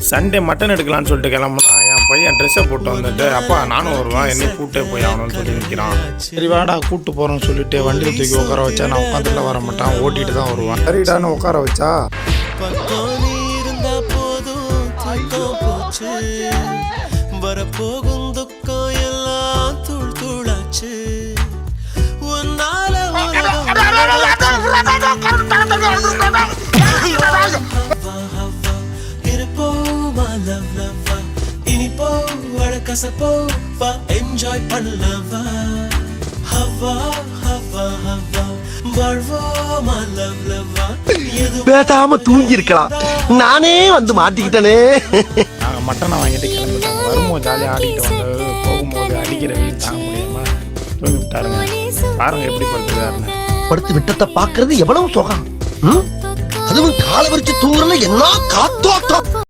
Sunday mutton எடுக்கலான்னு சொல்லிட்டு கிளம்புனா என் பையன் ட்ரெஸ்ஸை போட்டு வந்துட்டு அப்பா நானும் வருவேன் என்னை கூப்பிட்டே போய் ஆகணும்னு சொல்லி நிற்கிறான். சரி வாடா கூப்பிட்டு போகிறோன்னு சொல்லிட்டு வண்டியில் தூக்கி உட்கார வச்சா நான் உட்காந்துல வர மாட்டான், ஓட்டிட்டு தான் வருவான். சரிடான்னு உட்கார வச்சா வரப்போகும் துக்கம் எல்லாம் தூள் தூளாச்சு. இனிப்போ வழக்கசப்போ என்ஜாய் பண்ணலவா ஹவா ஹவா ஹவா வாழ்வோமா லவ் லவ்வா. பேசாம தூங்கி இருக்கலாம், நானே வந்து மாட்டிக்கிட்டனே. நாங்கள் மட்டனை வாங்கிட்டு கிளம்பிட்டோம். வரும்போது ஜாலியாக ஆடிக்கிட்டு வந்து போகும்போது அடிக்கிற வெயில் தாங்க முடியாம தூங்கி விட்டாருங்க. பாருங்க எப்படி படுத்துருக்காருன்னு. படுத்து விட்டத்தை பாக்குறது எவ்வளவு சுகம். அதுவும் காலை வரிச்சு தூங்குறதுல என்ன காத்தோட்டம்.